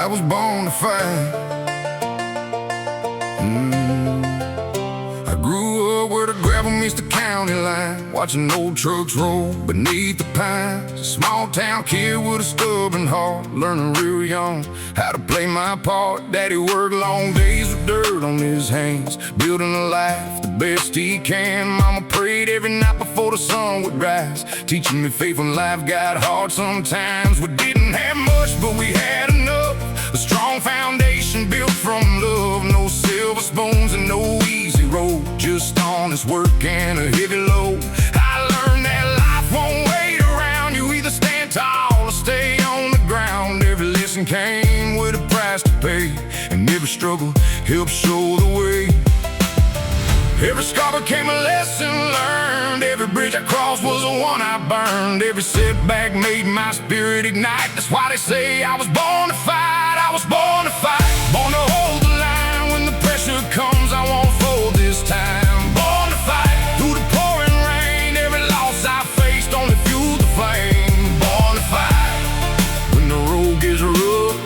was born to fight. I grew up where the gravel meets the county line, watching old trucks roll beneath the pines. A small town kid with a stubborn heart, learning real young how to play my part. Daddy worked long days with dirt on his hands, building a life the best he can. Mama prayed every night before the sun would rise, teaching me faith when life got hard sometimes. We didn't have much, but we had enough. A strong foundation built from love. No silver spoons and no easy road, just honest work and a heavy load. I learned that life won't wait around. You either stand tall or stay on the ground. Every lesson came with a price to pay, and every struggle helped show the way. Every scar became a lesson learned. Every bridge I crossed was the one I burned. Every setback made my spirit ignite. That's why they say I was born to fight. I was born to fight. Born to hold the line when the pressure comes. I won't fold this time. Born to fight. Through the pouring rain, every loss I faced only fueled the flame. Born to fight. When the road gets rough,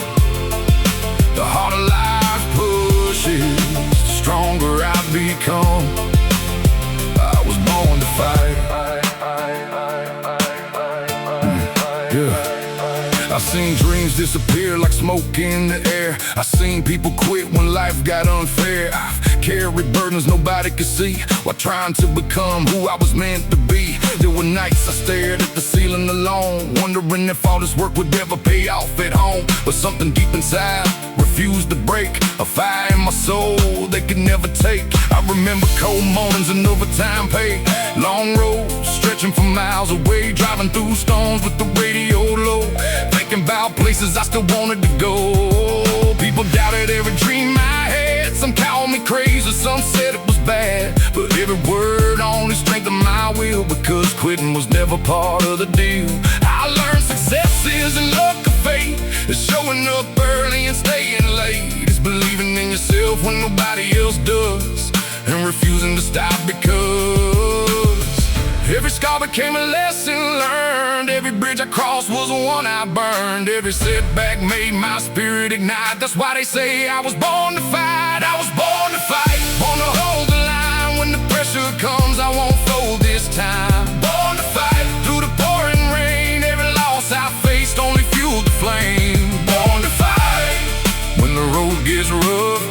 the harder life pushes, the stronger I become. I was born to fight. I seen dreams disappear like smoke in the air. I seen people quit when life got unfair. I've carried burdens nobody could see, while trying to become who I was meant to be. There were nights I stared at the ceiling alone, wondering if all this work would ever pay off at home. But something deep inside refused to break, a fire in my soul they could never take. I remember cold mornings and overtime pay, long roads stretching for miles away, driving through storms with the radio low, thinking about places I still wanted to go. People doubted every dream I had. Some called me crazy, some said it was bad, but every word only strengthened my will, because quitting was never part of the deal. I learned success isn't luck or fate. It's showing up early and staying late. It's believing in yourself when nobody else does, and refusing to stop because every scar became a lesson learned. Every bridge I crossed was the one I burned. Every setback made my spirit ignite. That's why they say I was born to fight. I was born to fight. Born to hold the line when the pressure comes. I won't fold this time. Born to fight. Through the pouring rain, every loss I faced only fueled the flame. Born to fight. When the road gets rough,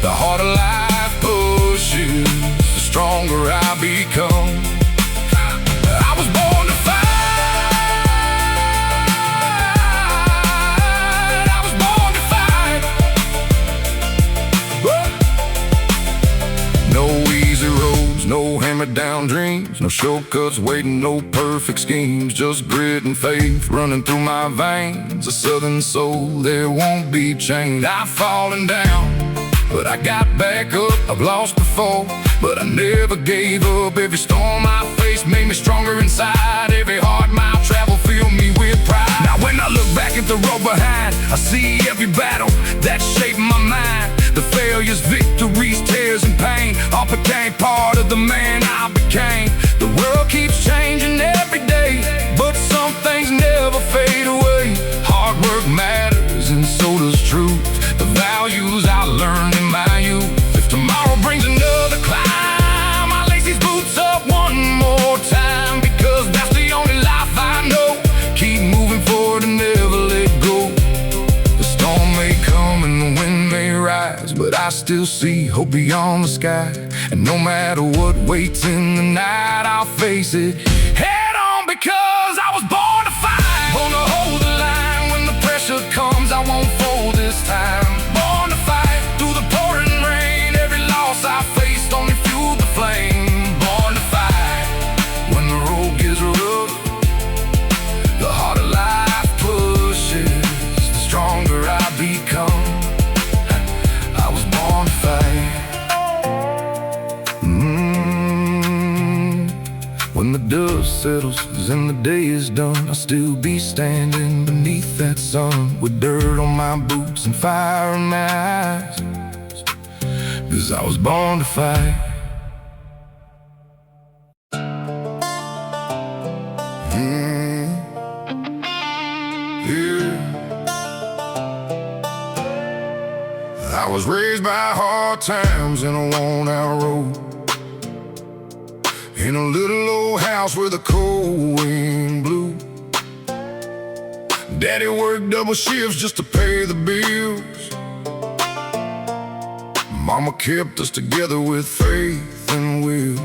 the harder life pushes, the stronger I become. I was born to fight. I was born to fight. Whoa. No easy roads, no hammered down dreams, no shortcuts waiting, no perfect schemes, just grit and faith running through my veins. A southern soul, there won't be change. I've fallen down, but I got back up. I've lost before, but I never gave up. Every storm I faced made me stronger inside. Every hard mile traveled filled me with pride. Now when I look back at the road behind, I see every battle that shaped my mind. The failures, victories, tears, and pain all became part of the man I became. The world keeps changing every day, but some things never fade away. Hard work matters, and so does truth. The values I learned in my youth. If tomorrow brings another climb, I lace these boots up one more time, because that's the only life I know. Keep moving forward and never let go. The storm may come and the wind may rise, but I still see hope beyond the sky. And no matter what waits in the night, I'll face it head on, because I was born to fight. Born to hold the line when the pressure comes. I won't fold this time. Born to fight. Through the pouring rain, every loss I faced only fueled the flame. Born to fight. When the road gets rough, the harder life pushes, the stronger I become. I was born to fight. When the dust settles and the day is done, I'll still be standing beneath that sun, with dirt on my boots and fire in my eyes, 'cause I was born to fight. Yeah. I was raised by hard times in a worn-out road, in a little old house where the cold wind blew. Daddy worked double shifts just to pay the bills. Mama kept us together with faith and will.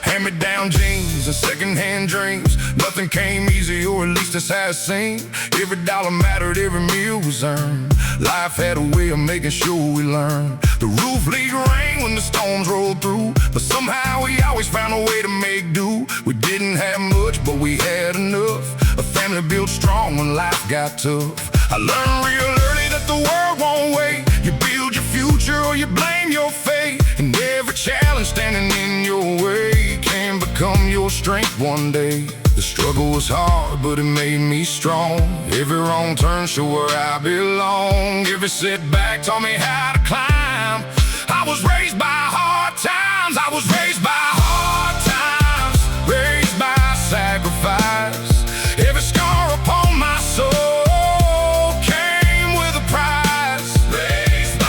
Hand-me-down jeans and second-hand dreams. Nothing came easy, or at least that's how it seemed. Every dollar mattered, every meal was earned. Life had a way of making sure we learned. The roof leaked rain when the storms rolled through, but somehow we always found a way to make do. We didn't have much, but we had enough. A family built strong when life got tough. I learned real early that the world won't wait. You build your future or you blame your fate. And every challenge standing in your way can become your strength one day. The struggle was hard, but it made me strong. Every wrong turn showed where I belong. Every setback taught me how to climb. I was raised by hard times. I was raised by hard times. Raised by sacrifice. Every scar upon my soul came with a price. Raised by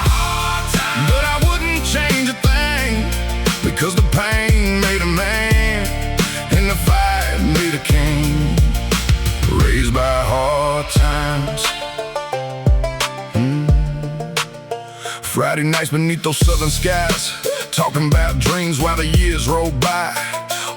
hard times. But I wouldn't change a thing, because the pain made a man, and the fight made a king. Raised by hard times. Friday nights beneath those southern skies, talking about dreams while the years rolled by.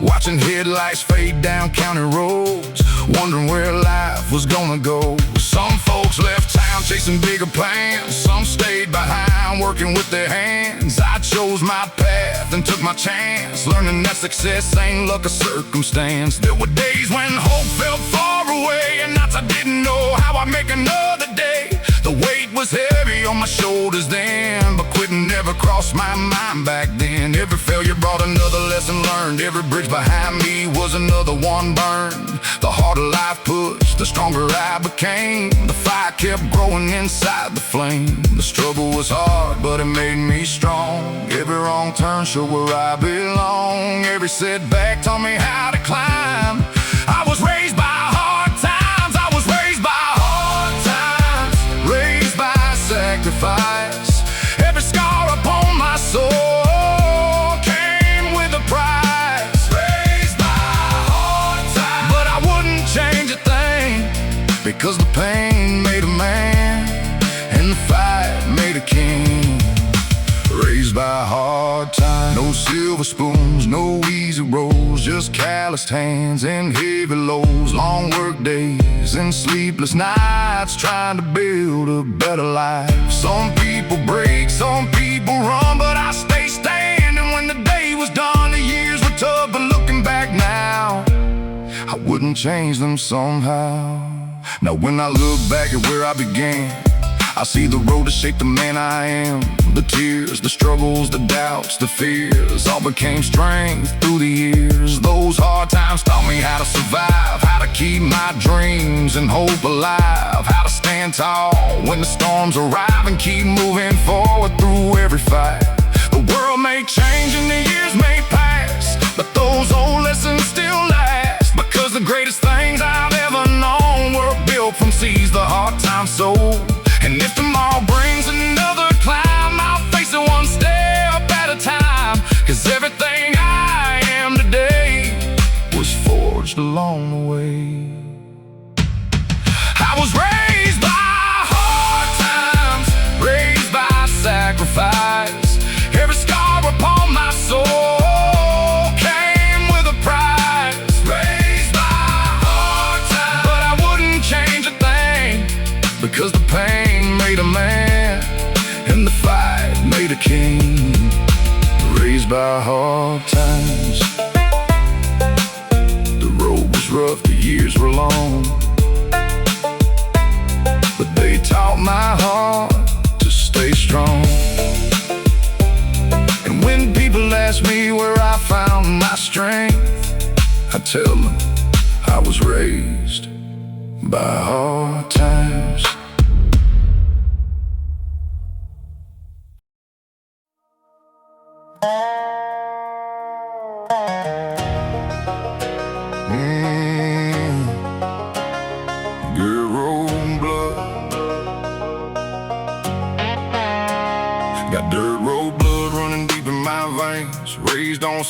Watching headlights fade down county roads, wondering where life was gonna go. Some folks left town chasing bigger plans. Some stayed behind working with their hands. I chose my path and took my chance, learning that success ain't luck or circumstance. There were days when hope felt far away, and nights I didn't know how I'd make another day. The weight was heavy on my shoulders then, but quitting never crossed my mind back then. Every failure brought another lesson learned. Every bridge behind me was another one burned. The harder life pushed, the stronger I became. The fire kept growing inside the flame. The struggle was hard, but it made me strong. Every wrong turn showed where I belong. Every setback taught me how to climb. I was raised by hard times. I was raised by hard times. Raised by sacrifice. Every scar upon my soul came with a price. Raised by hard times. But I wouldn't change a thing, because the pain made a man, and the fight made a king. Raised by hard times. No silver spoons, no easy rolls, just calloused hands and heavy lows. Long work days and sleepless nights trying to build a better life. Some people break, some people run, but I stay standing. When the day was done, the years were tough, but looking back now, I wouldn't change them somehow. Now when I look back at where I began, I see the road that shaped the man I am. The tears, the struggles, the doubts, the fears all became strength through the years. Those hard times taught me how to survive, how to keep my dreams and hope alive, how to stand tall when the storms arrive and keep moving forward through every fight. The world may change and the years may pass, but those old lessons still last, because the greatest things I've ever known were built from seeds the hard times sow. And if tomorrow brings another climb, I'll face it one step at a time, 'cause everything I am today was forged along the way. I was raised by hard times, raised by sacrifice. Every scar upon my soul came with a price. Raised by hard times, but I wouldn't change a thing, because the pain made a man, and the fight made a king. Raised by hard times. The road was rough, the years were long, but they taught my heart to stay strong. And when people ask me where I found my strength, I tell them I was raised by hard times. Good road blood,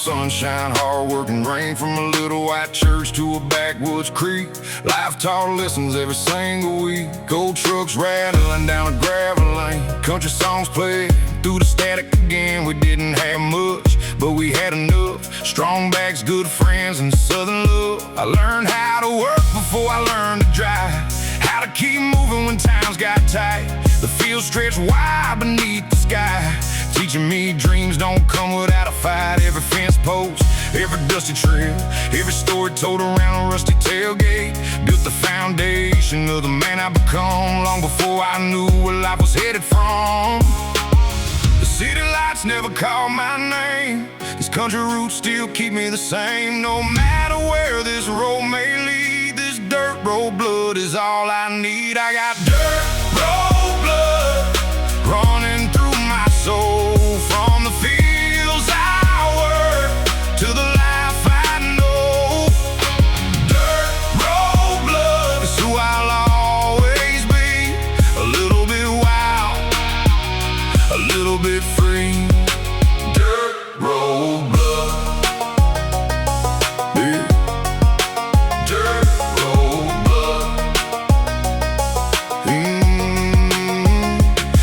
sunshine, hard work and rain. From a little white church to a backwoods creek, life taught lessons every single week. Old trucks rattling down a gravel lane, country songs played through the static again. We didn't have much, but we had enough. Strong backs, good friends, and southern love. I learned how to work before I learned to drive, how to keep moving when times got tight. The field stretched wide beneath the sky, teaching me dreams don't come without a fight. Every fence post, every dusty trail, every story told around a rusty tailgate built the foundation of the man I become, long before I knew where life was headed from. The city lights never called my name, these country roots still keep me the same. No matter where this road may lead, this dirt road blood is all I need. I got dirt road blood running through my soul. From the fields I work to the life I know, dirt road blood is who I'll always be. A little bit wild, a little bit free. Dirt road blood, yeah. Dirt road blood.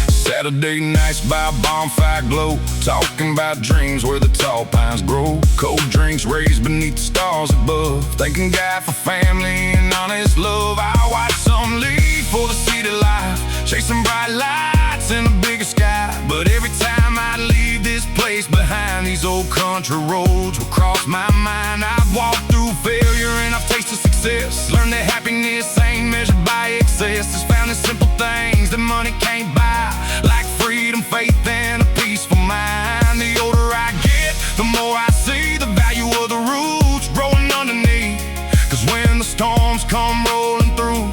Saturday nights by a bonfire glow, talking about dreams where the tall pines grow. Cold drinks raised beneath the stars above, thanking God for family and honest love. I watch some leave for the city life, chasing bright lights in a bigger sky. But every time I leave this place behind, these old country roads will cross my mind. I've walked through failure and I've tasted success, learned that happiness ain't measured by excess. It's found in simple things that money can't buy, like freedom, faith, and a peaceful mind. The older I get, the more I see the value of the roots growing underneath. Cause when the storms come rolling through,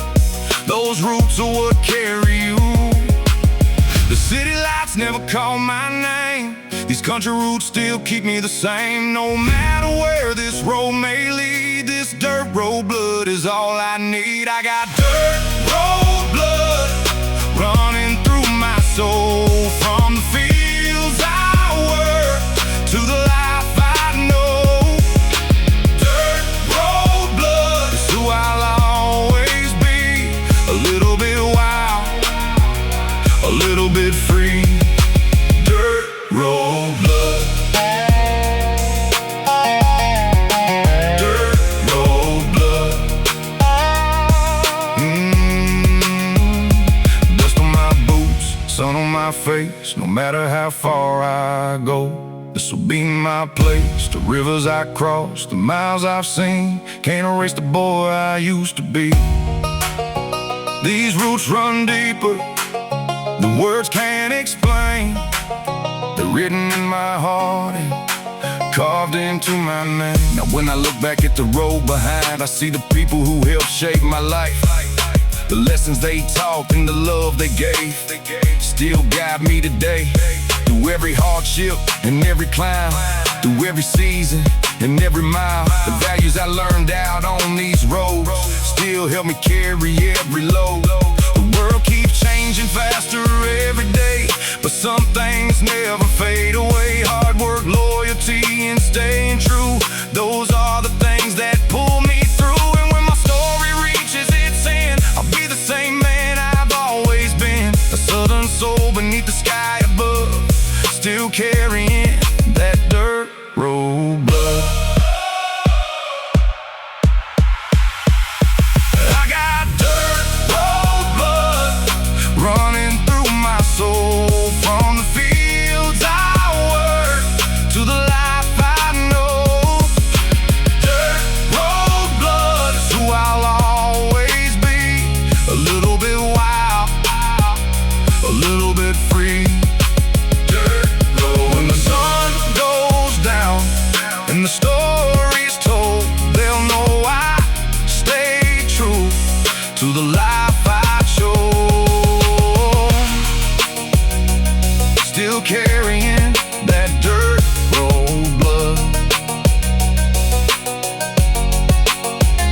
those roots are what carry you. The city lights never call my name, these country roots still keep me the same. No matter where this road may lead, this dirt road blood is all I need. I got dirt road blood running through my soul. From the fields I work to the life I know, dirt road blood is who I'll always be. A little bit wild, a little bit free. Dirt road blood, dirt road blood. Dust on my boots, sun on my face, no matter how far I go, this will be my place. The rivers I crossed, the miles I've seen, can't erase the boy I used to be. These roots run deeper than words can't explain. They're written in my heart and carved into my name. Now when I look back at the road behind, I see the people who helped shape my life. The lessons they taught and the love they gave still guide me today. Through every hardship and every climb, through every season and every mile, the values I learned out on these roads still help me carry every load. The world keeps changing faster every day, but some things never fade away. Hard work, loyalty, and staying true, those are the things that pull me through. And when my story reaches its end, I'll be the same man I've always been. A southern soul beneath the sky above, still carrying that dirt road blood. I got dirt road blood running through my soul. From the fields I work to the life I know, dirt road blood is who I'll always be. A little bit wild, a little bit free. When the sun goes down and the story's told, they'll know I stay true to the life I chose. Still carrying that dirt road blood.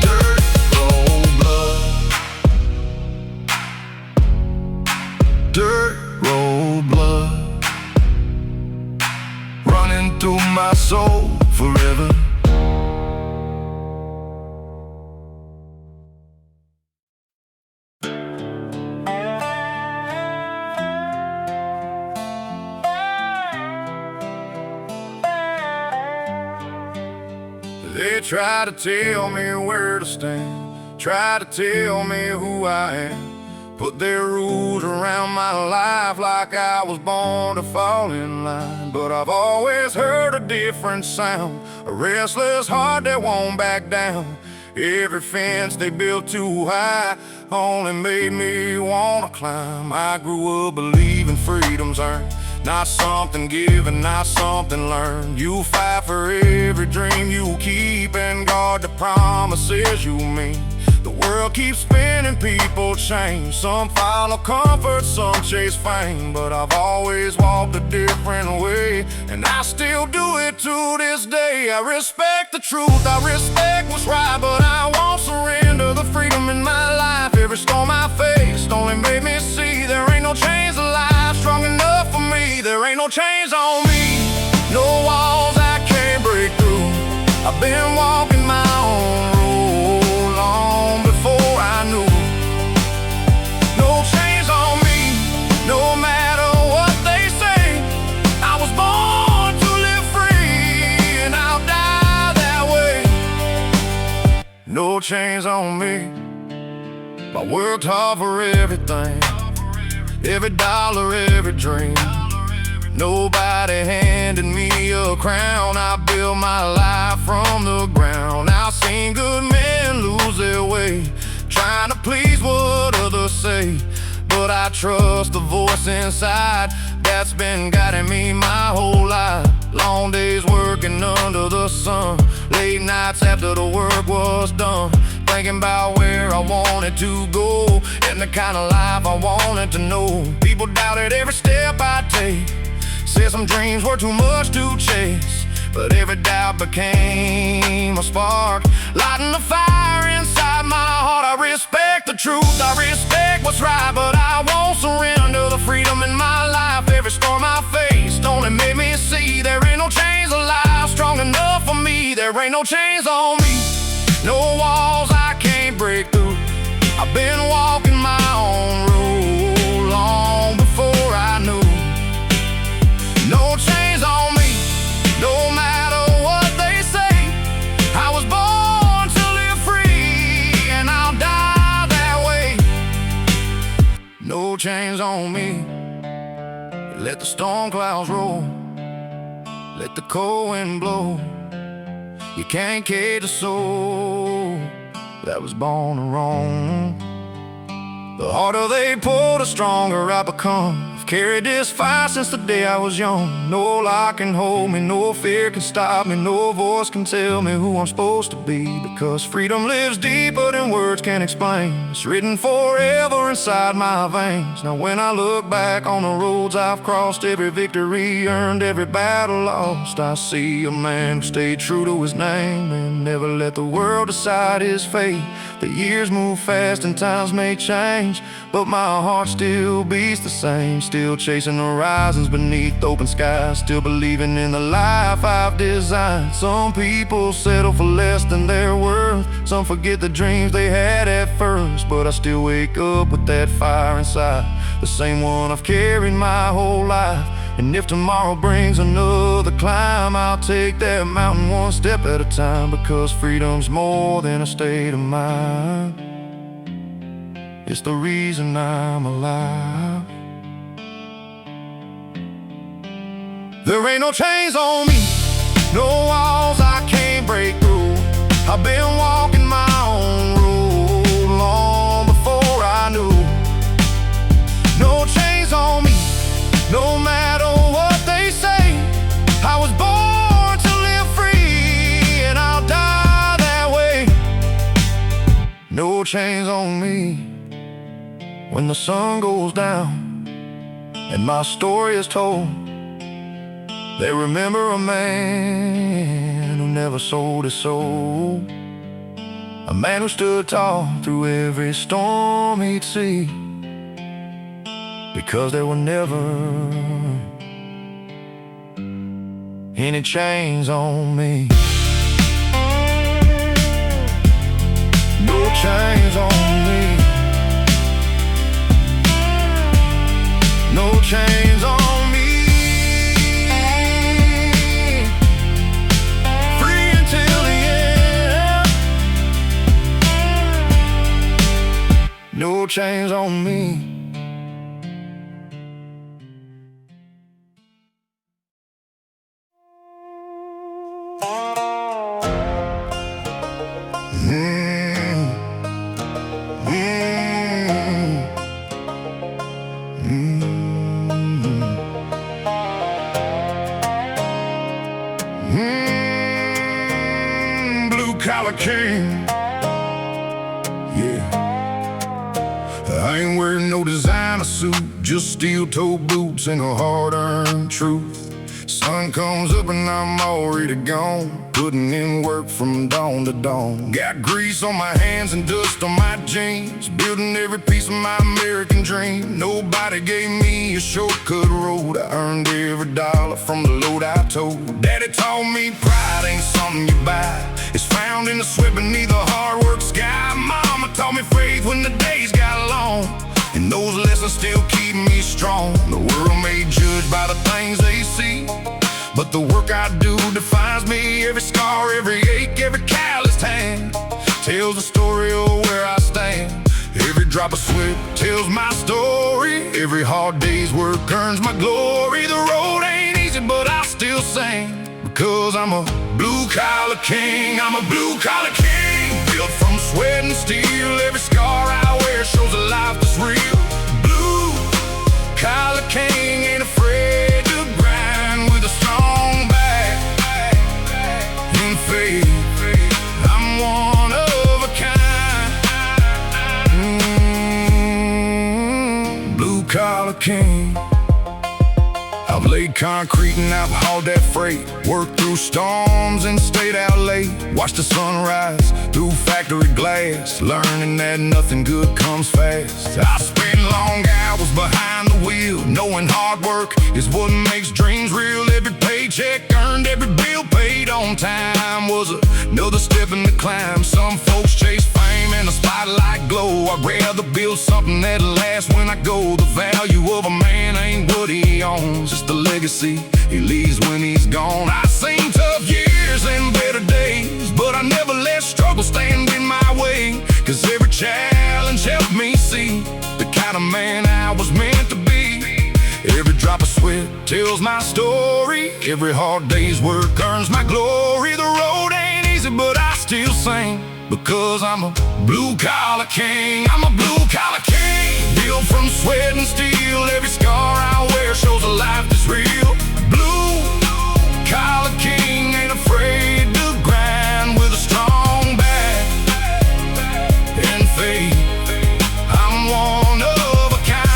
Dirt road blood. Dirt road blood running through my soul forever. try to tell me where to stand, try to tell me who I am. Put their rules around my life like I was born to fall in line. But I've always heard a different sound, a restless heart that won't back down. Every fence they built too high only made me wanna climb. I grew up believing freedom's earned, not something given, not something learned. You fight for every dream you keep and guard the promises you mean. The world keeps spinning, people change. Some follow comfort, some chase fame. But I've always walked a different way, and I still do it to this day. I respect the truth, I respect what's right, but I won't surrender the freedom in my life. Every storm I faced only made me see there ain't no chains alive strong enough for me. There ain't no chains on me, no walls I can't break through. I've been walking my own road long before I knew. No chains on me, no matter what they say. I was born to live free, and I'll die that way. No chains on me. I worked hard for everything, every dollar, every dream. Nobody handed me a crown. I built my life from the ground. I've seen good men lose their way, trying to please what others say. But I trust the voice inside that's been guiding me my whole life. Long days working under the sun, late nights after the work was done, thinking about where I wanted to go and the kind of life I wanted to know. People doubted every step I take, said some dreams were too much to chase. But every doubt became a spark, lighting the fire inside my heart. I respect the truth, I respect what's right, but I won't surrender the freedom in my life. Every storm I faced only made me see there ain't no chains alive strong enough for me. There ain't no chains on me, no walls I can't break through. I've been walking my own road long before I knew. No chains on me, no matter what they say. I was born to live free, and I'll die that way. No chains on me. Let the storm clouds roll, let the cold wind blow. You can't cage a soul that was born to roam. The harder they pull, the stronger I become. I've carried this fire since the day I was young. No lock can hold me, no fear can stop me, no voice can tell me who I'm supposed to be. Because freedom lives deeper than words can explain. It's written forever inside my veins. Now when I look back on the roads I've crossed, every victory earned, every battle lost, I see a man who stayed true to his name and never let the world decide his fate. The years move fast and times may change, but my heart still beats the same. Still chasing horizons beneath open skies, still believing in the life I've designed. Some people settle for less than their worth, some forget the dreams they had at first. But I still wake up with that fire inside, the same one I've carried my whole life. And if tomorrow brings another climb, I'll take that mountain one step at a time. Because freedom's more than a state of mind, it's the reason I'm alive. There ain't no chains on me, no walls I can't break through. I've been walking my own road long before I knew. No chains on me, no matter what they say. I was born to live free, and I'll die that way. No chains on me. When the sun goes down and my story is told, they remember a man who never sold his soul. A man who stood tall through every storm he'd see, because there were never any chains on me. No chains on me, no chains on me. Free until the end. no chains on me. Blue collar king. Yeah, I ain't wearing no designer suit, just steel-toe boots and a hard-earned truth. Sun comes up and I'm already gone, putting in work from dawn to dawn. Got grease on my hands and dust on my jeans, building every piece of my American dream. Nobody gave me a shortcut road, I earned every dollar from the load I told. Daddy taught me pride ain't something you buy, it's found in the sweat beneath the hard work sky. Mama taught me faith when the days got long, and those lessons still keep me strong. The world may judge by the things they see, but the work I do defines me. Every scar, every ache, every calloused hand tells the story of where I stand. Every drop of sweat tells my story, every hard day's work earns my glory. The road ain't easy, but I still sing, because I'm a blue-collar king. I'm a blue-collar king, built from sweat and steel. Every scar I wear shows a life that's real. Blue-collar king, ain't afraid to grind with a strong back and faith. I'm one of a kind. Blue-collar king. I've laid concrete and I've hauled that freight, worked through storms and stayed out late, watched the sunrise through factory glass, learning that nothing good comes fast. I spent long hours behind the wheel, knowing hard work is what makes dreams real. Every paycheck earned, every bill paid on time was another step in the climb. Some folks chase fame and the spotlight glow, I'd rather build something that lasts when I go. The value of a man ain't what he owns, it's the legacy he leaves when he's gone. I've seen tough years and better days, but I never let struggle stand in my way, cause every challenge helped me see the kind of man I was meant to be. Every drop of sweat tells my story, every hard day's work earns my glory. The road ain't easy, but I still sing, because I'm a blue-collar king. I'm a blue-collar king, built from sweat and steel. Every scar I wear shows a life that's real. Blue-collar king, ain't afraid to grind with a strong back and faith. I'm one of a kind.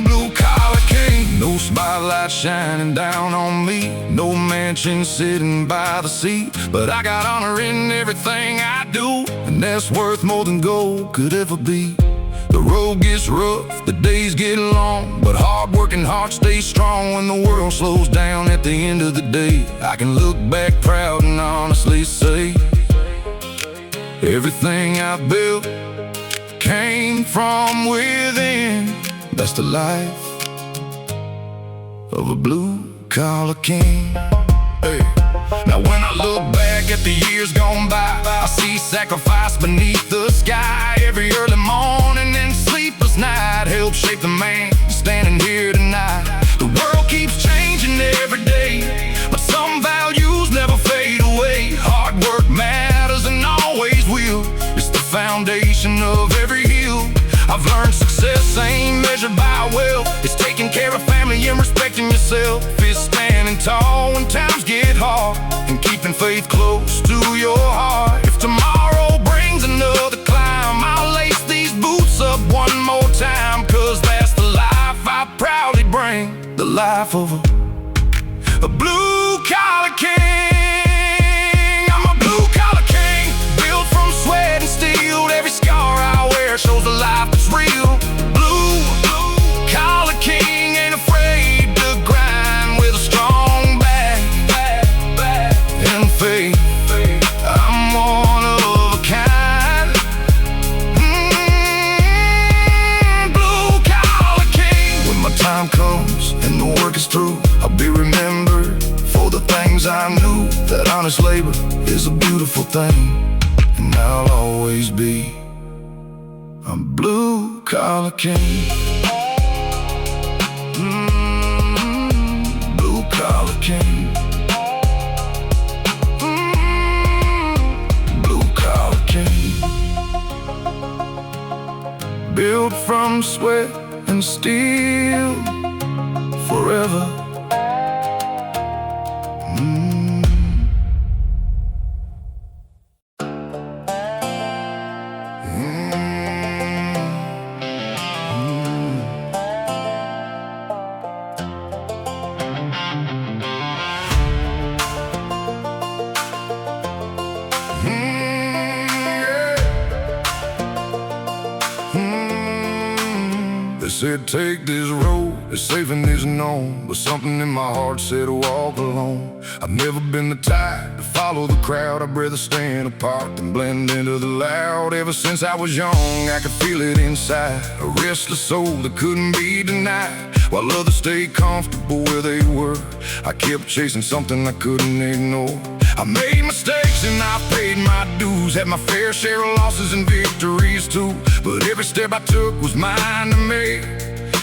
Blue-collar king, no spotlight shining down on me, no mansion sitting by the sea, but I got honor in everything I do, and that's worth more than gold could ever be. The road gets rough, the days get long, but hard-working hearts stay strong. When the world slows down at the end of the day, I can look back proud and honestly say, everything I built came from within. That's the life of a blue-collar king. Hey. Now when I look back at the years gone by, I see sacrifice beneath the sky. Every early morning and sleepless night helped shape the man standing here tonight. The world keeps changing every day, but some values never fade away. Hard work matters and always will, it's the foundation of every hill. I've learned success ain't measured by wealth, it's taking care of family and respecting yourself. It's standing tall when times get hard, and keeping faith close to your heart. If tomorrow brings another climb, I'll lace these boots up one more time, cause that's the life I proudly bring, the life of a blue-collar king. I'm a blue-collar king, built from sweat and steel. Every scar I wear shows a life that's real. Blue-collar king, ain't afraid to grind with a strong back and faith. I'm one of a kind. Blue-collar king. When my time comes and the work is through, and I'll always be a blue-collar king. Blue-collar king. Blue-collar king. Built from sweat and steel forever. They said take this road, it's safe and it's known, but something in my heart said walk alone. I've never been the type to follow the crowd, I'd rather stand apart than blend into the loud. Ever since I was young, I could feel it inside, a restless soul that couldn't be denied. While others stayed comfortable where they were, I kept chasing something I couldn't ignore. I made mistakes and I paid my dues, had my fair share of losses and victories too. But every step I took was mine to make,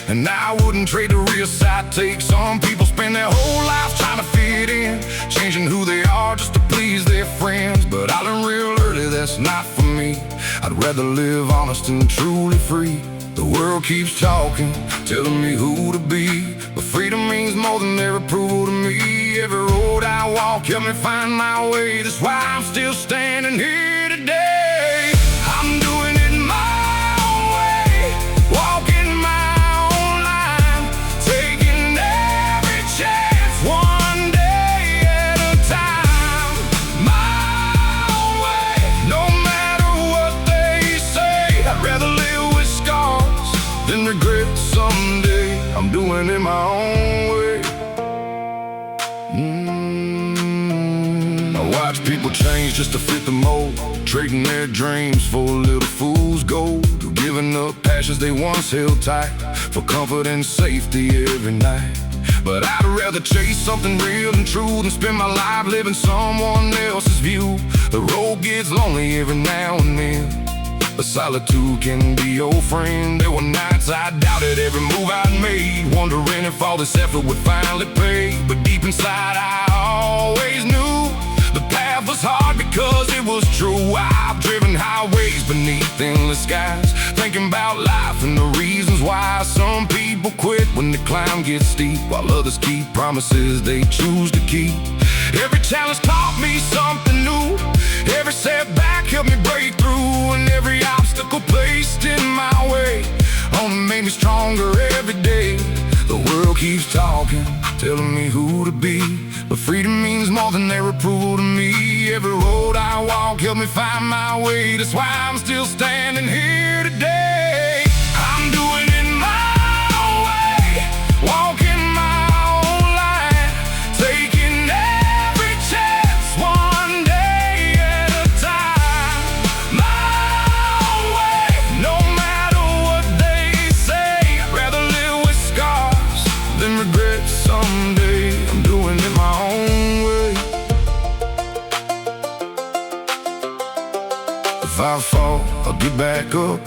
and I wouldn't trade the risk I take. Some people spend their whole life trying to fit in, changing who they are just to please their friends. But I learned real early that's not for me. I'd rather live honest and truly free. The world keeps talking, telling me who to be, but freedom means more than their approval to me. Every road I walk helped me find my way, that's why I'm still standing here today. I'm doing it my own way, walking my own line, taking every chance, one day at a time. My own way, no matter what they say. I'd rather live with scars than regret someday. I'm doing it my own way. I watch people change just to fit the mold, trading their dreams for a little fool's gold, giving up passions they once held tight for comfort and safety every night. But I'd rather chase something real and true than spend my life living someone else's view. The road gets lonely every now and then, but solitude can be your friend. There were nights I doubted every move I'd made, wondering if all this effort would finally pay. But deep inside I always knew the path was hard because it was true. I've driven highways beneath endless skies, thinking about life and the reasons why. Some people quit when the climb gets steep, while others keep promises they choose to keep. Every challenge taught me something new, every setback helped me break through, and every obstacle placed in my way only made me stronger every day. The world keeps talking, telling me who to be, but freedom means more than their approval to me. Every road I walk helped me find my way, that's why I'm still standing here today. I'm doing it my own way, walking my own line, taking every chance, one day at a time. My own way, no matter what they say. I'd rather live with scars than regret someday. I'm doing it my own way. If I fall, I'll get back up.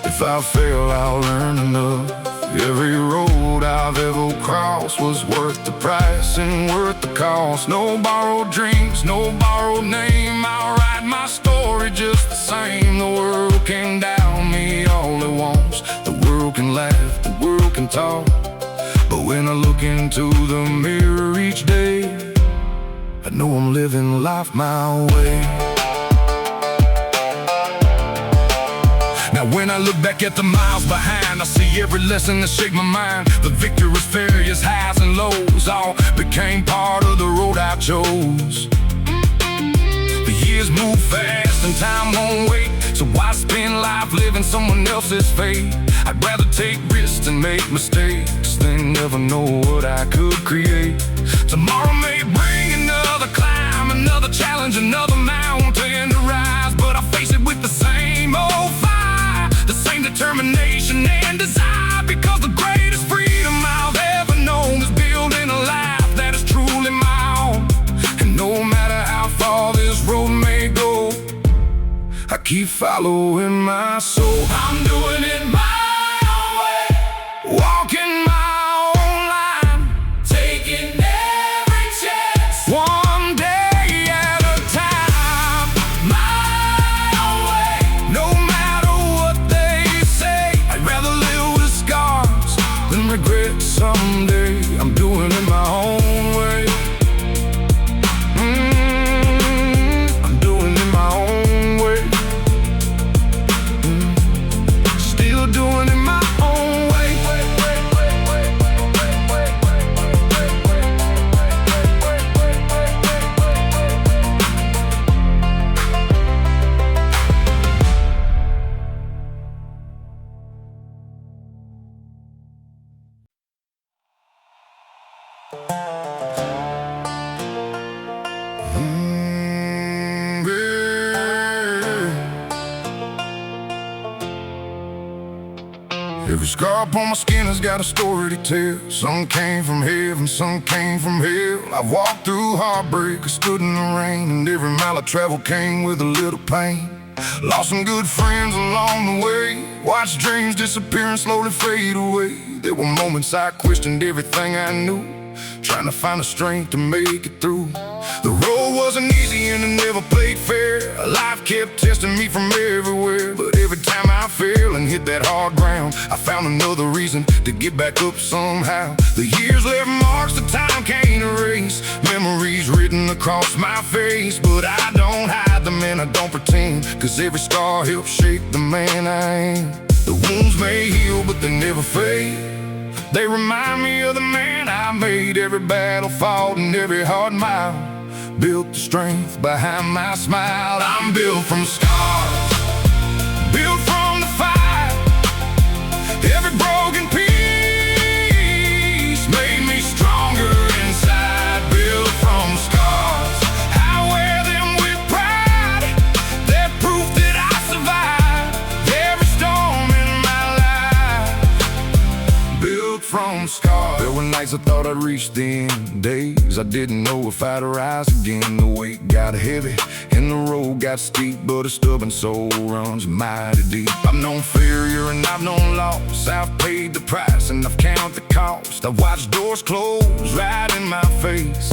If I fail, I'll learn enough. Every road I've ever crossed was worth the price and worth the cost. No borrowed dreams, no borrowed name, I'll write my story just the same. The world can down me all it wants, the world can laugh, the world can talk, but when I look into the mirror each day, I know I'm living life my way. Now when I look back at the miles behind, I see every lesson that shaped my mind. The victories, failures, highs and lows all became part of the road I chose. The years move fast and time won't wait, so why spend life living someone else's fate? I'd rather take risks and make mistakes than never know what I could create. Tomorrow may bring another climb, another challenge, another mountain to rise, but I face it with the same old fire, the same determination and desire, because the greatest freedom I've ever known is building a life that is truly my own. And no matter how far this road may go, keep following my soul. I'm doing it my own way, walking my own line, taking every chance, one day at a time. My own way, no matter what they say. I'd rather live with scars than regret someday. I'm doing it my own way. I'm doing it my own way. Still doing it my own way. Every scar upon my skin has got a story to tell. Some came from heaven, some came from hell. I've walked through heartbreak, I stood in the rain, and every mile I traveled came with a little pain. Lost some good friends along the way, watched dreams disappear and slowly fade away. There were moments I questioned everything I knew, trying to find the strength to make it through. The road wasn't easy and it never played fair. Life kept testing me from everywhere, but every time I fell and hit that hard ground, I found another reason to get back up somehow. The years left marks the time can't erase, memories written across my face. But I don't hide them and I don't pretend, 'cause every scar helps shape the man I am. The wounds may heal but they never fade. They remind me of the man I made. Every battle fought and every hard mile built the strength behind my smile. I'm built from scars, built from the fire. Every broken piece made me stronger inside. Built from scars, I wear them with pride. They're proof that I survived every storm in my life. Built from scars. There were nights I thought I'd reach the end, days I didn't know if I'd rise again. The weight got heavy and the road got steep, but a stubborn soul runs mighty deep. I've known failure and I've known loss. I've paid the price and I've counted the cost. I've watched doors close right in my face,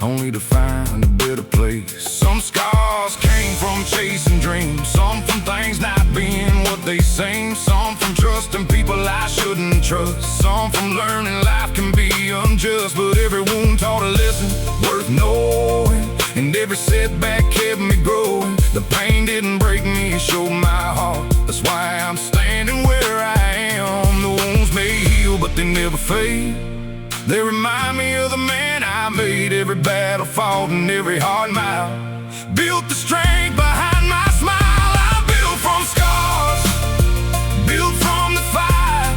only to find a better place. Some scars came from chasing dreams, some from things not being what they seem, some from trusting people I shouldn't trust, some from learning life can be unjust. But every wound taught a lesson worth knowing, and every setback kept me growing. The pain didn't break me, it showed my heart. That's why I'm standing where I am. The wounds may heal but they never fade. They remind me of the man I made. Every battle fought and every hard mile built the strength behind my smile. I'm built from scars, built from the fire.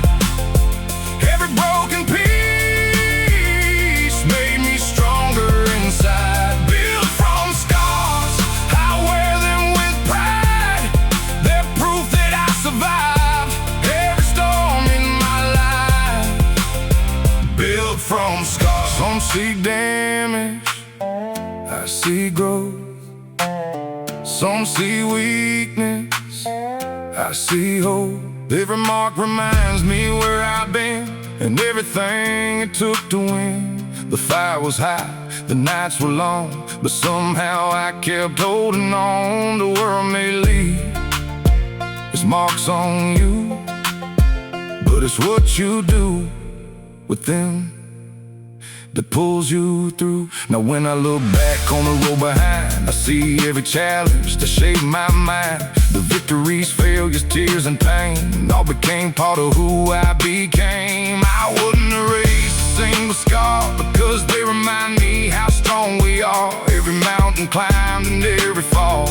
Every broken piece made me stronger inside. Built from scars, I wear them with pride. They're proof that I survived every storm in my life. Built from scars. Some see damage, I see growth. Some see weakness, I see hope. Every mark reminds me where I've been and everything it took to win. The fire was high, the nights were long, but somehow I kept holding on. The world may leave its marks on you, but it's what you do with them that pulls you through. Now when I look back on the road behind, I see every challenge to shape my mind. The victories, failures, tears, and pain all became part of who I became. I wouldn't erase a single scar, because they remind me how strong we are. Every mountain climbed and every fall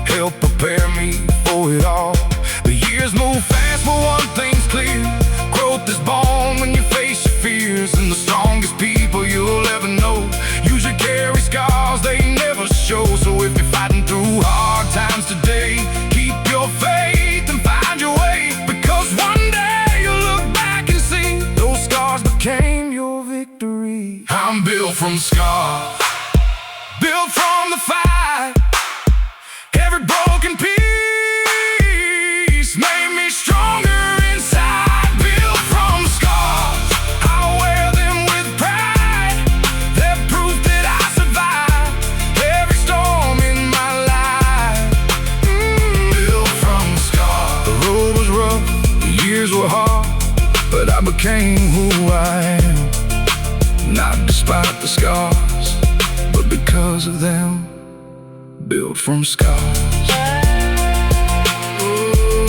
helped prepare me for it all. The years move fast, but one thing's clear: growth is born when you face your fears. And the strongest people you'll ever know usually carry scars they never show. So if you're fighting through hard times today, keep your faith and find your way, because one day you'll look back and see those scars became your victory. I'm built from scars, built from the fire. Every broken piece I became who I am, not despite the scars, but because of them, built from scars.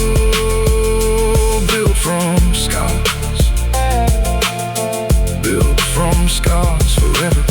Oh, built from scars, built from scars forever.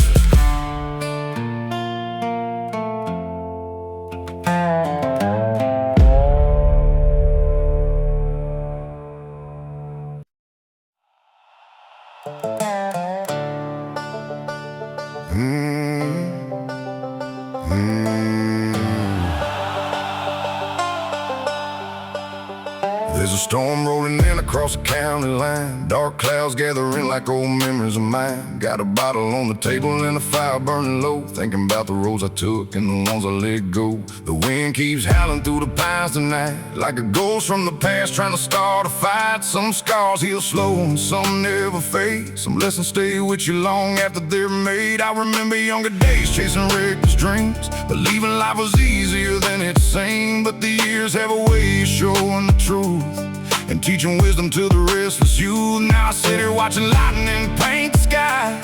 There's a storm rolling in across the county line. Dark clouds gathering like old memories of mine. Got a bottle on the table and a fire burning low, thinking about the roads I took and the ones I let go. The wind keeps howling through the pines tonight, like a ghost from the past trying to start a fight. Some scars heal slow and some never fade. Some lessons stay with you long after they're made. I remember younger days chasing reckless dreams, believing life was easier than it seemed. But the years have a way of showing the truth and teaching wisdom to the restless youth. Now I sit here watching lightning paint the sky,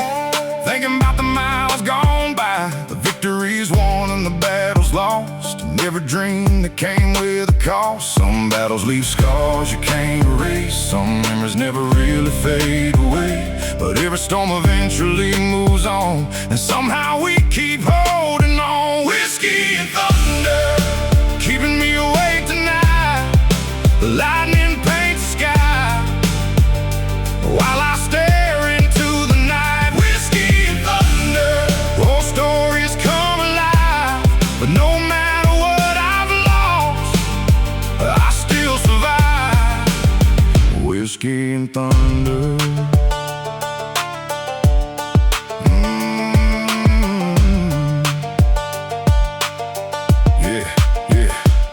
thinking about the miles gone by, the victories won and the battles lost, and every dream that came with a cost. Some battles leave scars you can't erase, some memories never really fade away, but every storm eventually moves on, and somehow we keep holding on. Whiskey and thunder, keeping me awake tonight. The lightning paints the sky while I stare into the night. Whiskey and thunder, old stories come alive, but no matter what I've lost, I still survive. Whiskey and thunder.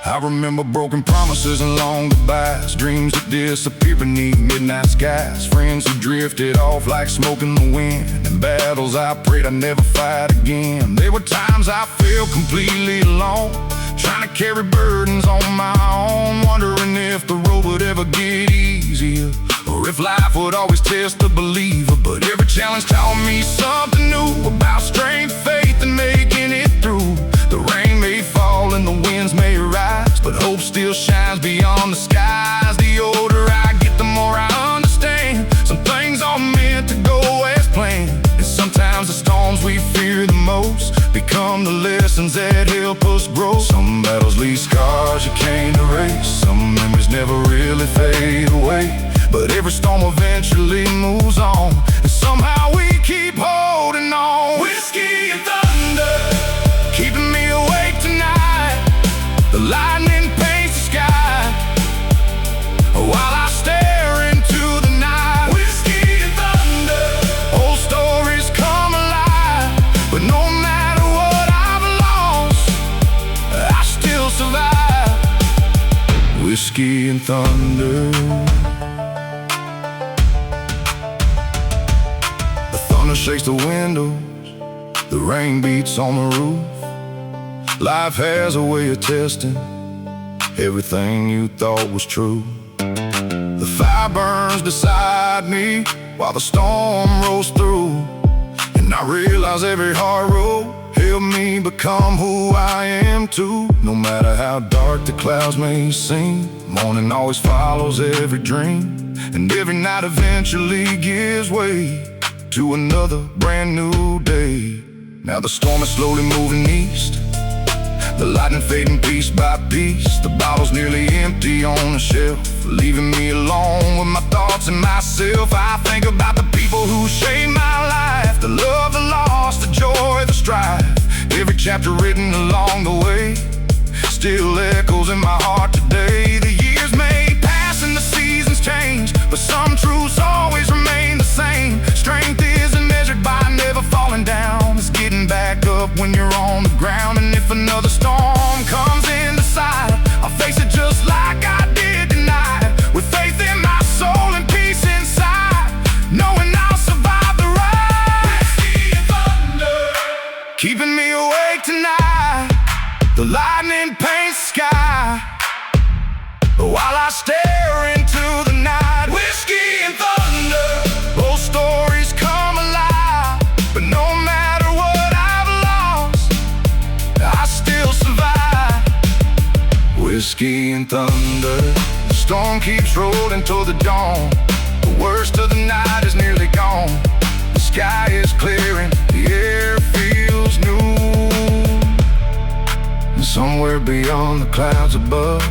I remember broken promises and long goodbyes, dreams that disappear beneath midnight skies, friends who drifted off like smoke in the wind, and battles I prayed I'd never fight again. There were times I felt completely alone, trying to carry burdens on my own, wondering if the road would ever get easier, or if life would always test the believer. But every challenge taught me something new about strength, faith, and making it through. The rain may fall and the winds may rise, but hope still shines beyond the skies. The older I get, the more I understand some things are meant to go as planned, and sometimes the storms we fear the most become the lessons that help us grow. Some battles leave scars you can't erase, some memories never really fade away, but every storm eventually moves on, and somehow we keep holding on. Whiskey and thunder, keeping me awake tonight. The lightning paints the sky while I stare into the night. Whiskey and thunder, old stories come alive, but no matter what I've lost, I still survive. Whiskey and thunder. The thunder shakes the windows, the rain beats on the roof. Life has a way of testing everything you thought was true. The fire burns beside me while the storm rolls through, and I realize every hard road helped me become who I am too. No matter how dark the clouds may seem, morning always follows every dream, and every night eventually gives way to another brand new day. Now the storm is slowly moving east, the lightning fading piece by piece. The bottle's nearly empty on the shelf, leaving me alone with my thoughts and myself. I think about the people who shaped my life, the love, the loss, the joy, the strife. Every chapter written along the way still echoes in my heart today. The years may pass and the seasons change, but some truths always remain the same. Strength isn't measured by never falling down, it's getting back up when you're on the ground. And if another storm comes in the side, I'll face it just like I did tonight, with faith in my soul and peace inside, knowing I'll survive the ride. Whiskey and thunder, keeping me awake tonight. The lightning paints the sky while I stare into the night. Whiskey and thunder, Whiskey and thunder. The storm keeps rolling toward the dawn. The worst of the night is nearly gone. The sky is clearing, the air feels new. And somewhere beyond the clouds above,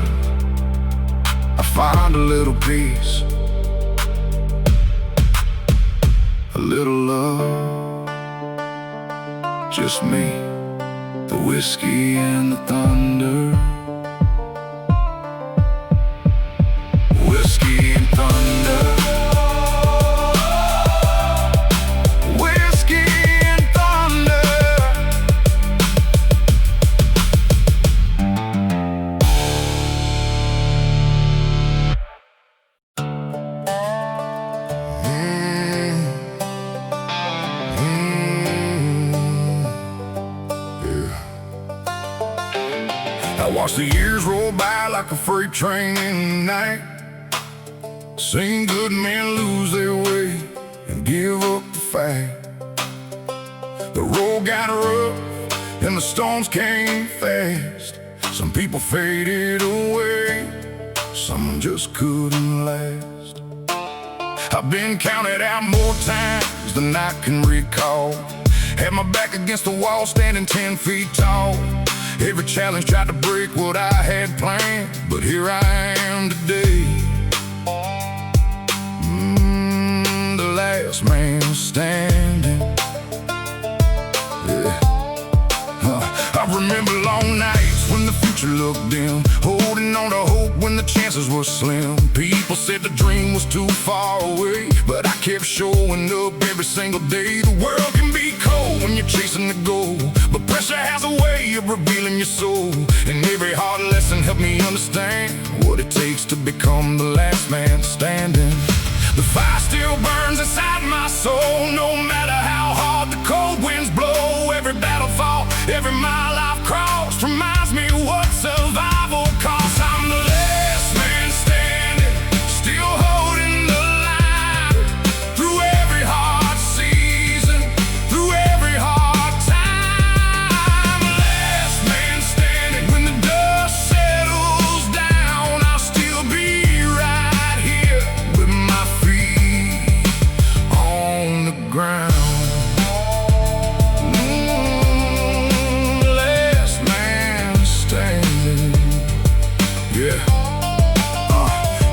I find a little peace, a little love. Just me, the whiskey and the thunder. Whiskey and thunder. Whiskey and thunder. I watch the years roll by like a freight train in the night. Seen good men lose their way and give up the fight. The road got rough and the storms came fast. Some people faded away, some just couldn't last. I've been counted out more times than I can recall. Had my back against the wall, standing 10 feet tall. Every challenge tried to break what I had planned, but here I am today. The last man standing. Yeah. I remember long nights when the future looked dim, holding on to hope when the chances were slim. People said the dream was too far away, but I kept showing up every single day. The world can be cold when you're chasing the goal, but pressure has a way of revealing your soul. And every hard lesson helped me understand what it takes to become the last man standing. The fire still burns inside my soul, no matter how hard the cold winds blow. Every battle fought, every mile I've crossed reminds me what survival costs. I'm the last man standing, still holding the line. Through every hard season, through every hard time. Last man standing, when the dust settles down, I'll still be right here with my feet on the ground. Last man standing. Yeah.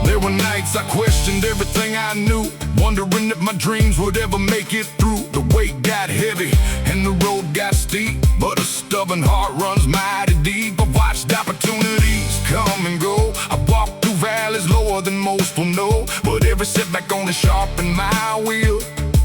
There were nights I questioned everything I knew, wondering if my dreams would ever make it through. The weight got heavy and the road got steep, but a stubborn heart runs mighty deep. I've watched opportunities come and go. I've walked through valleys lower than most will know, but every setback only sharpened my wheel,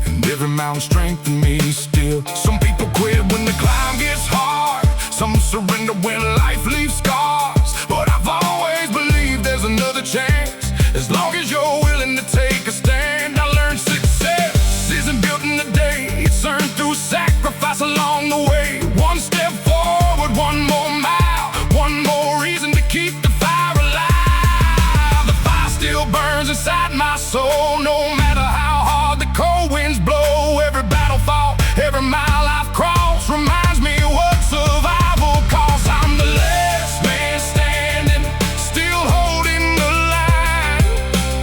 and every mountain strengthened me still. Some people quit when the climb gets hard, some surrender when life leaves scars, but I've always believed there's another chance, as long as you're willing to take a stand. I learned success isn't built in a day, it's earned through sacrifice along the way. One step forward, one more mile, one more reason to keep the fire alive. The fire still burns inside my soul, no matter how hard the cold winds blow. Every battle fought, every mile I've crossed reminds me what survival costs. I'm the last man standing, still holding the line.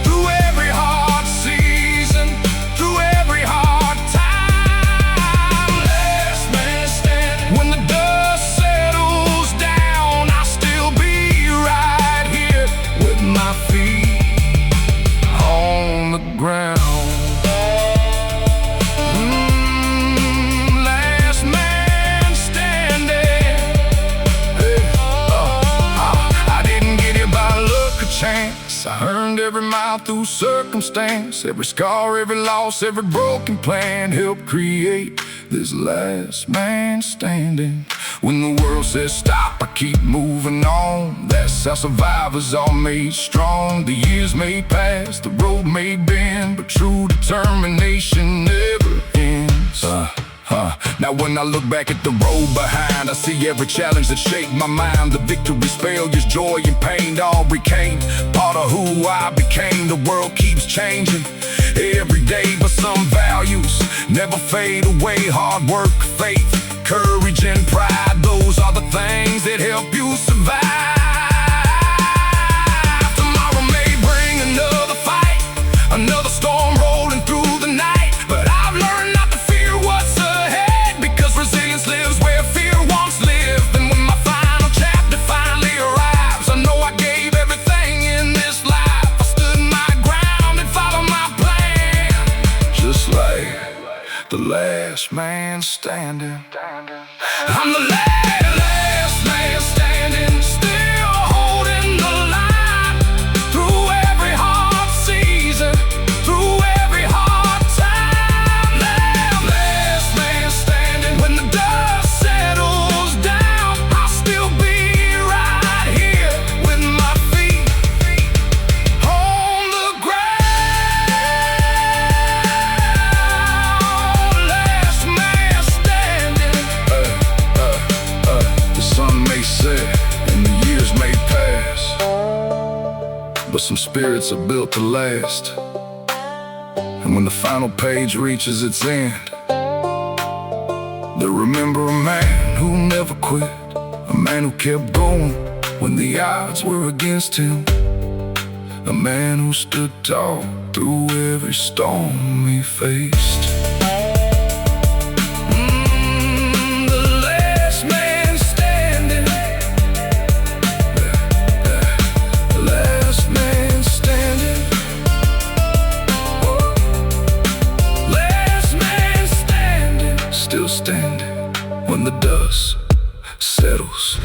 Through every hard season, through every hard time. Last man standing, when the dust settles down, I'll still be right here with my feet on the ground. Last man standing. I didn't get here by luck or chance. I earned every mile through circumstance. Every scar, every loss, every broken plan helped create this last man standing. When the world says stop, I keep moving on. That's how survivors are made strong. The years may pass, the road may bend, but true determination never ends. Now when I look back at the road behind, I see every challenge that shaped my mind. The victories, failures, joy and pain all became part of who I became. The world keeps changing every day, but some values never fade away. Hard work, faith, courage and pride, those are the things that help you survive. last man standing. I'm the last man standing, still holding the line through every hard season, through every hard time. Last man standing. When the dust settles down, I'll still be right here with my feet on the ground. Last man standing. The sun may set and the years may pass, but some spirits are built to last. And when the final page reaches its end, they'll remember a man who never quit, a man who kept going when the odds were against him, a man who stood tall through every storm he faced. The last man standing. The last man standing. Last man standing. Still standing when the dust settles.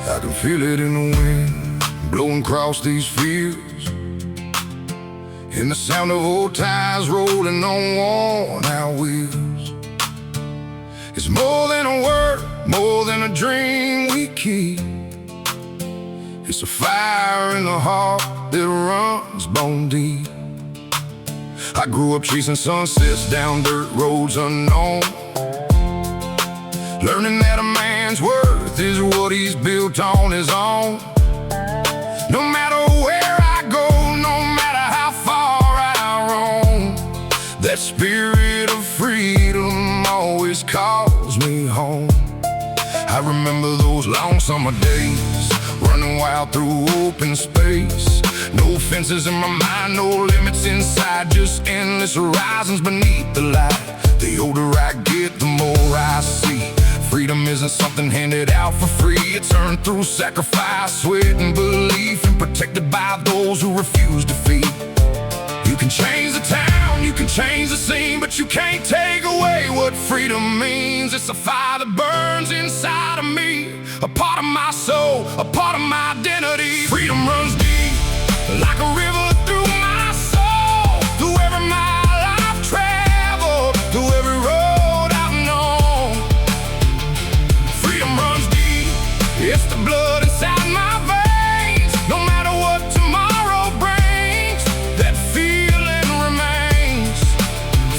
I can feel it in the wind blowing across these fields, in the sound of old tires rolling on worn-out wheels. It's more than a word, more than a dream we keep. It's a fire in the heart that runs bone deep. I grew up chasing sunsets down dirt roads unknown, learning that a man's worth is what he's built on his own. No matter where I go, no matter how far I roam, that spirit of freedom always calls me home. I remember those long summer days, running wild through open space. No fences in my mind, no limits inside, just endless horizons beneath the light. The older I get, the more I see. Freedom isn't something handed out for free. It's earned through sacrifice, sweat, and belief, and protected by those who refuse defeat. You can change the town, you can change the scene, but you can't take away what freedom means. It's a fire that burns inside of me, a part of my soul, a part of my identity. Freedom runs deep, like a river through my soul, through every mile I've traveled, through every road I've known. Freedom runs deep, it's the blood inside my veins. No matter what tomorrow brings, that feeling remains.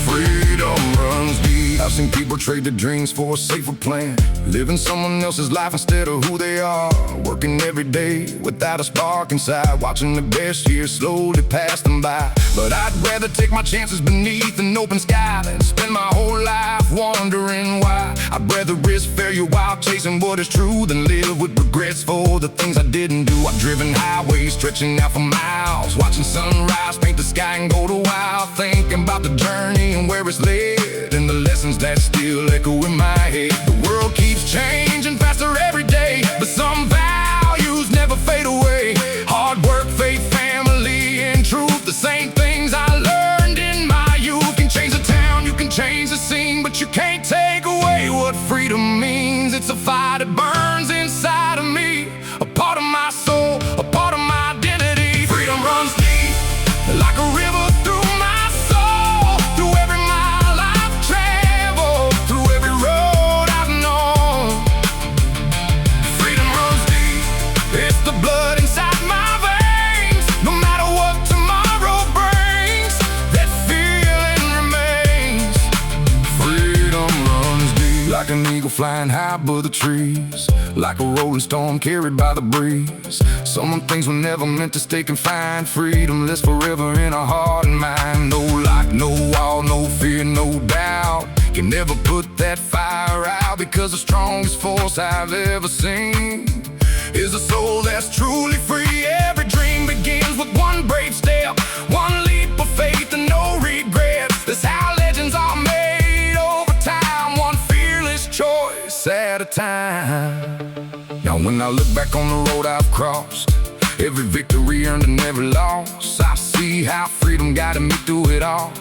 Freedom runs deep. I've seen people trade their dreams for a safer plan, living someone else's life instead of who they are, working every day without a spark inside, watching the best years slowly pass them by. But I'd rather take my chances beneath an open sky than spend my whole life wondering why. I'd rather risk failure while chasing what is true than live with regrets for the things I didn't do. I've driven highways stretching out for miles, watching sunrise paint the sky and go to wild, thinking about the journey and where it's led, and the lessons that still echo in my head. The world keeps changing faster every day, but some values never fade away. Hard work, faith, family, and truth, the same things I learned in my youth. You can change the town, you can change the scene, but you can't take away what freedom means. It's a fire that burns inside of me, a part of my soul, a part of my identity. Freedom runs deep, like a river through my soul, through every mile I've traveled, through every road I've known. Freedom runs deep, it's the blood inside my veins. No matter what tomorrow brings, that feeling remains. Freedom runs deep, like an eagle flying high above the trees, like a rolling storm carried by the breeze. Some things were never meant to stay confined. Freedom lives forever in our heart and mind. No lock, no wall, no fear, no doubt. Can never put that fire out, because the strongest force I've ever seen is a soul that's truly free. Every dream begins with one brave step, one leap of faith and no regrets. That's how legends are made over time, one fearless choice at a time. Now when I look back on the road I've crossed, every victory earned and every loss, I see how freedom guided me through it all,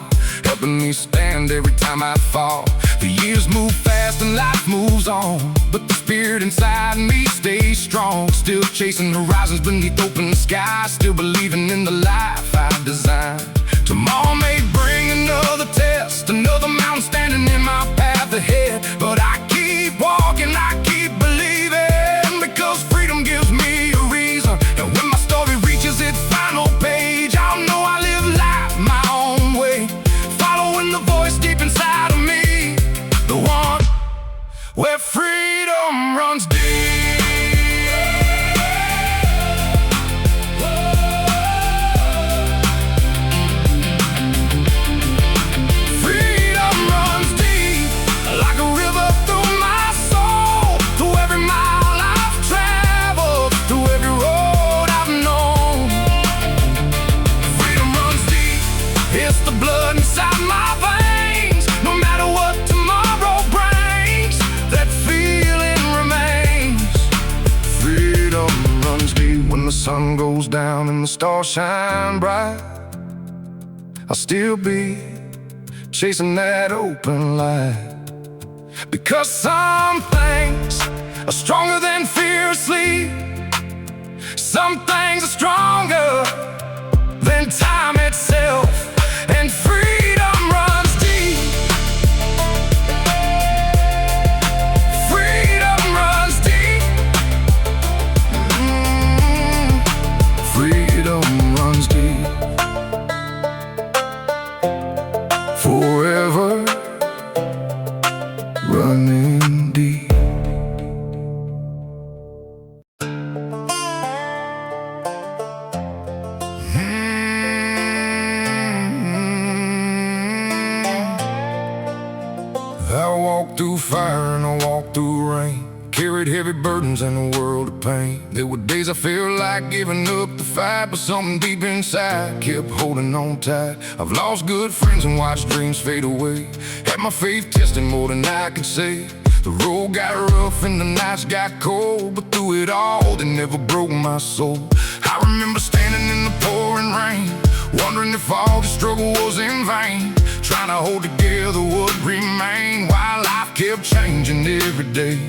helping me stand every time I fall. The years move fast and life moves on, but the spirit inside me stays strong. Still chasing horizons beneath open skies, still believing in the life I've designed. Tomorrow may bring another test, another mountain standing in my path ahead, but I keep walking, I keep believing, because freedom gives me a reason. And when my story reaches its final page, I'll know I live life my own way, following the voice deep inside of me, the one where freedom runs deep. Freedom runs deep, like a river through my soul, through every mile I've traveled, through every road I've known. Freedom runs deep, it's the blood inside my veins. No matter what tomorrow brings, that feeling remains. Freedom runs deep. When the sun goes down and the stars shine bright, I'll still be chasing that open light, because some things are stronger than fear asleep. Some things are stronger than time itself, and freedom runs deep. Freedom runs deep. Freedom runs deep. Forever running deep. I walked through fire and I walked through rain, carried heavy burdens and a world of pain. There were days I felt like giving up the fight, but something deep inside kept holding on tight. I've lost good friends and watched dreams fade away, had my faith tested more than I could say. The road got rough and the nights got cold, but through it all, they never broke my soul. I remember standing in the pouring rain, wondering if all the struggle was in vain, trying to hold together what remained while life kept changing every day.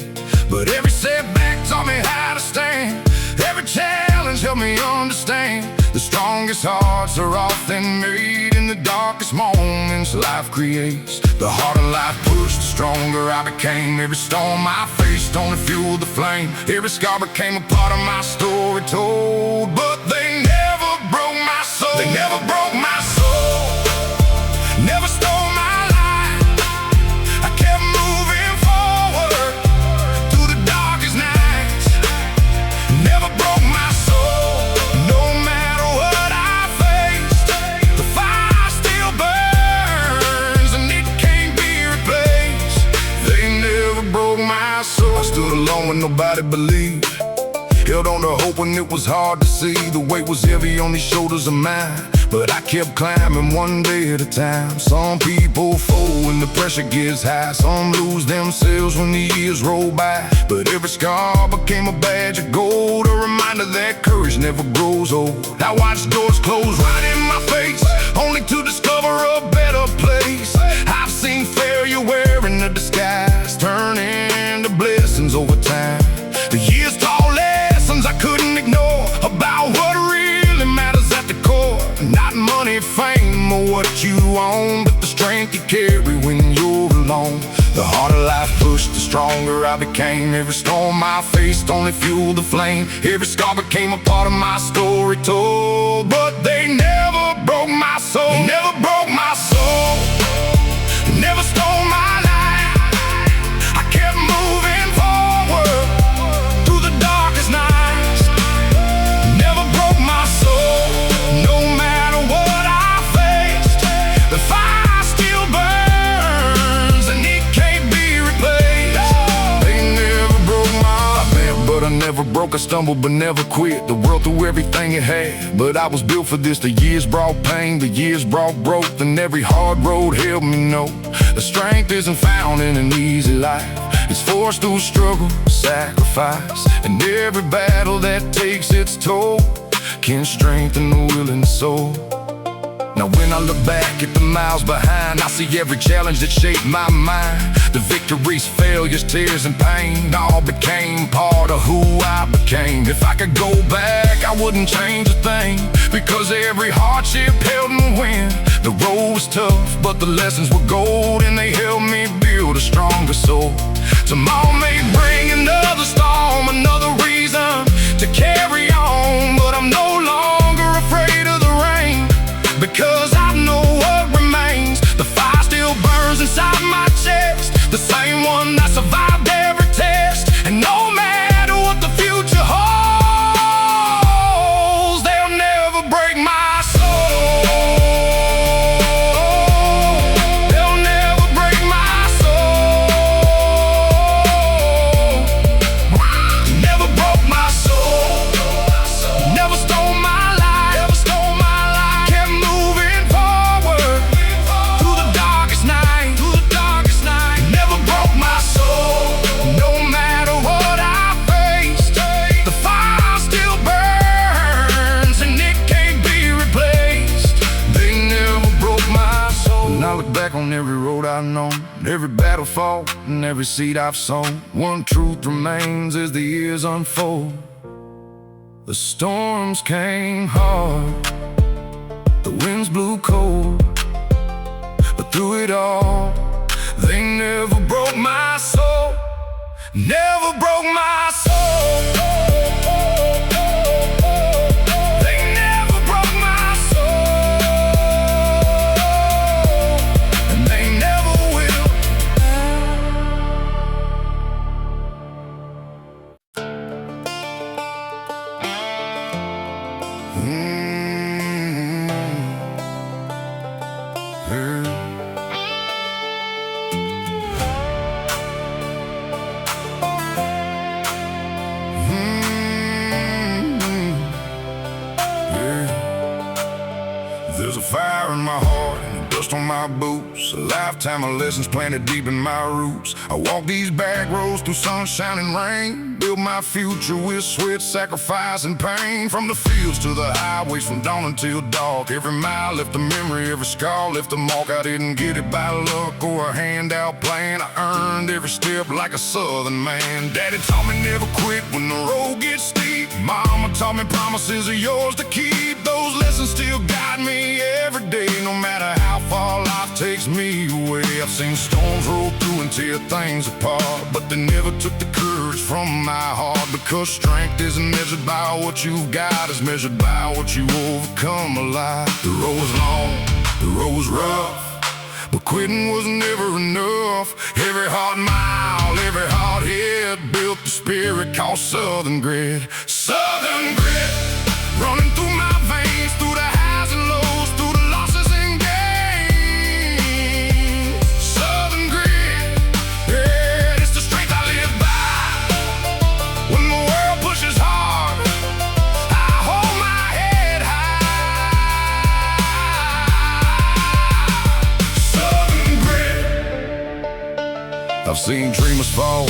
But every setback taught me how to stand, every challenge helped me understand. The strongest hearts are often made in the darkest moments life creates. The harder life pushed, the stronger I became. Every storm I faced only fueled the flame. Every scar became a part of my story told, but they never broke my soul. They never broke my soul, never stole my light. I kept moving forward through the darkest nights. Never broke my soul, no matter what I faced. The fire still burns and it can't be replaced. They never broke my soul. I stood alone when nobody believed, held on to hope when it was hard to see. The weight was heavy on these shoulders of mine, but I kept climbing one day at a time. Some people fold when the pressure gets high, some lose themselves when the years roll by. But every scar became a badge of gold, a reminder that courage never grows old. I watched doors close right in my face, only to discover a better place. I've seen failure wearing a disguise, turning to blessings over time. The years taught lessons I couldn't ignore, about what really matters at the core. Not money, fame, or what you own, but the strength you carry when you're alone. The harder life pushed, the stronger I became. Every storm I faced only fueled the flame. Every scar became a part of my story told, but they never broke my soul. They never broke my soul, never stole my light. I kept moving forward through the darkest nights. Never broke my soul, no matter what I faced. The fire still burns and it can't be replaced. They never broke my, but I never never broke, I stumbled but never quit. The world threw everything it had, but I was built for this. The years brought pain, the years brought growth, and every hard road helped me know the strength isn't found in an easy life. It's forced through struggle, sacrifice, and every battle that takes its toll can strengthen the willing soul. Now when I look back at the miles behind, I see every challenge that shaped my mind. The victories, failures, tears, and pain all became part of who I became. If I could go back, I wouldn't change a thing, because every hardship held me win. The road was tough, but the lessons were gold, and they helped me build a stronger soul. Tomorrow may bring another storm, another reason to carry on, but I'm no longer afraid of the rain, because I know what remains. The fire still burns inside my chest, the same one that survived every test. And no matter what the future holds, they'll never break my soul. They'll never break my soul. Never broke my soul. Never stole my life. Never stole my life. Kept moving forward through the darkest night. Through the darkest night. Never broke my soul. No matter what I faced, the fire still burns and it can't be replaced. They never broke my soul. And I look back on every road I've known, every battle fought, and every seed I've sown. One truth remains as the years unfold. The storms came hard, the winds blew cold, but through it all, they never broke my soul. Never broke my soul. They never broke my soul, and they never will. There's a fire in my heart and the dust on my boots, a lifetime of lessons planted deep in my roots. I walk these back roads through sunshine and rain, build my future with sweat, sacrifice, and pain. From the fields to the highways, from dawn until dark, every mile left a memory, every scar left a mark. I didn't get it by luck or a handout plan, I earned every step like a southern man. Daddy taught me never quit when the road gets steep. Mama taught me promises are yours to keep. Those lessons still guide me every day, no matter how far life takes me away. I've seen storms roll through and tear things apart, but they never took the courage from my heart, because strength isn't measured by what you've got, it's measured by what you overcome alive. The road was long, the road was rough, but quitting was never enough. Every hard mile, every hard hit built the spirit called Southern grit. Southern grit, running through my veins, through the highs and lows, through the losses and gains. Southern grit, yeah, it's the strength I live by. When the world pushes hard, I hold my head high. Southern grit. I've seen dreamers fall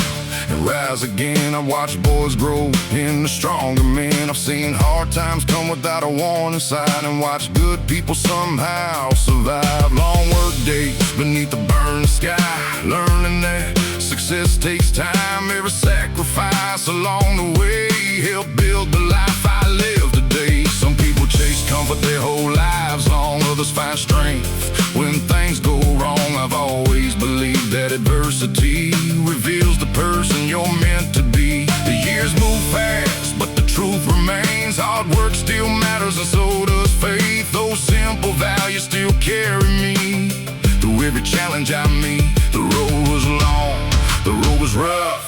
and rise again. I watch boys grow into stronger men. I've seen hard times come without a warning sign, and watch good people somehow survive. Long work days beneath the burning sky, learning that success takes time. Every sacrifice along the way helped build the life I live today. Some people chase comfort their whole lives long, others find strength when things go wrong. I've always believed that adversity reveals the person you're meant to be. The years move fast, but the truth remains. Hard work still matters, and so does faith. Those simple values still carry me through every challenge I meet. The road was long, the road was rough,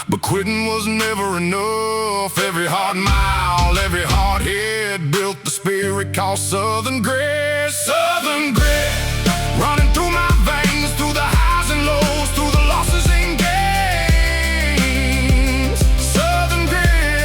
but quitting was never enough. Every hard mile, every hard hit built the spirit called Southern grit. Southern grit, running through my veins, through the highs and lows, through the losses and gains. Southern grit,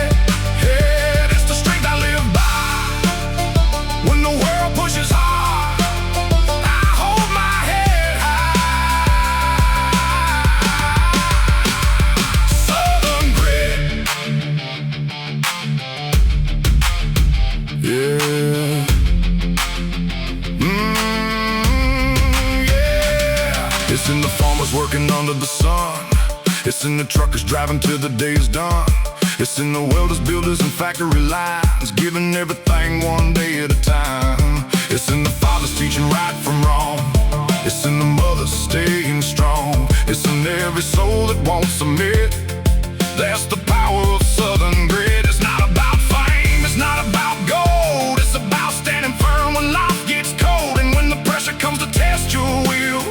in the truckers driving till the day is done. It's in the welders, builders, and factory lines, giving everything one day at a time. It's in the fathers teaching right from wrong. It's in the mothers staying strong. It's in every soul that won't submit. That's the power of Southern grit. It's not about fame, it's not about gold. It's about standing firm when life gets cold. And when the pressure comes to test your will,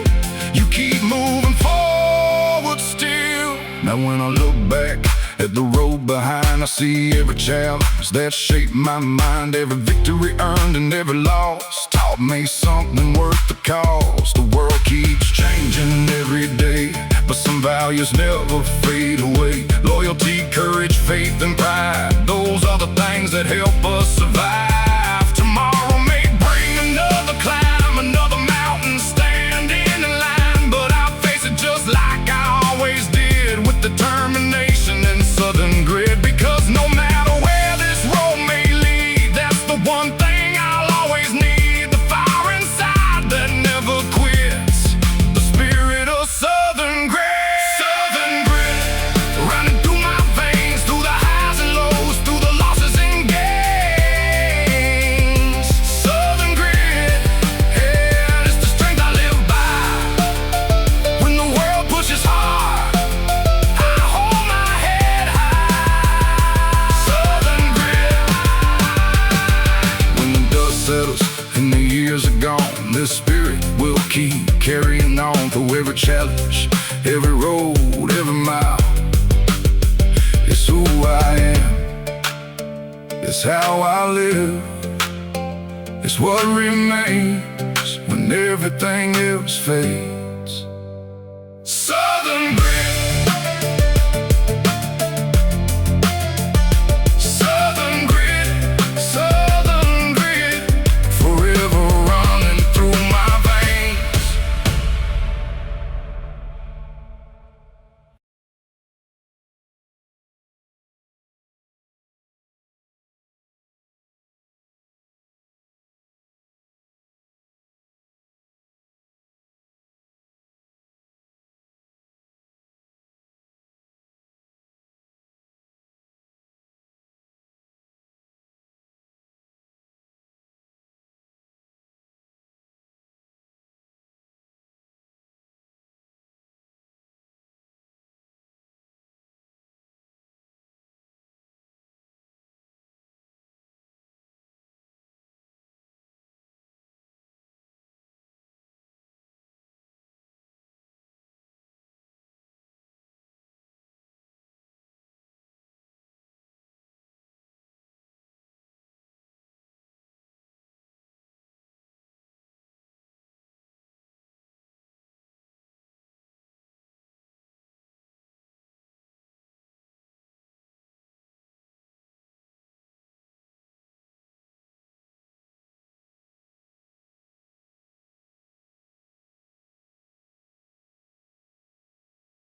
you keep moving forward still. Now when I look back at the road behind, I see every challenge that shaped my mind. Every victory earned and every loss taught me something worth the cost. The world keeps changing every day, but some values never fade away. Loyalty, courage, faith, and pride, those are the things that help us survive. Tomorrow may bring another climb, another mountain standing in line, but I'll face it just like I always did, with determination and Southern grit. Because no matter where this road may lead, that's the one thing I'll always need, the fire inside that never quits, the spirit of Southern grit. Southern grit running through my veins, through the highs and lows, through the losses and gains. Southern grit, yeah, it's the strength I live by. When the world pushes hard, settles and the years are gone, this spirit will keep carrying on through every challenge, every road, every mile. It's who I am, it's how I live, it's what remains when everything else fades.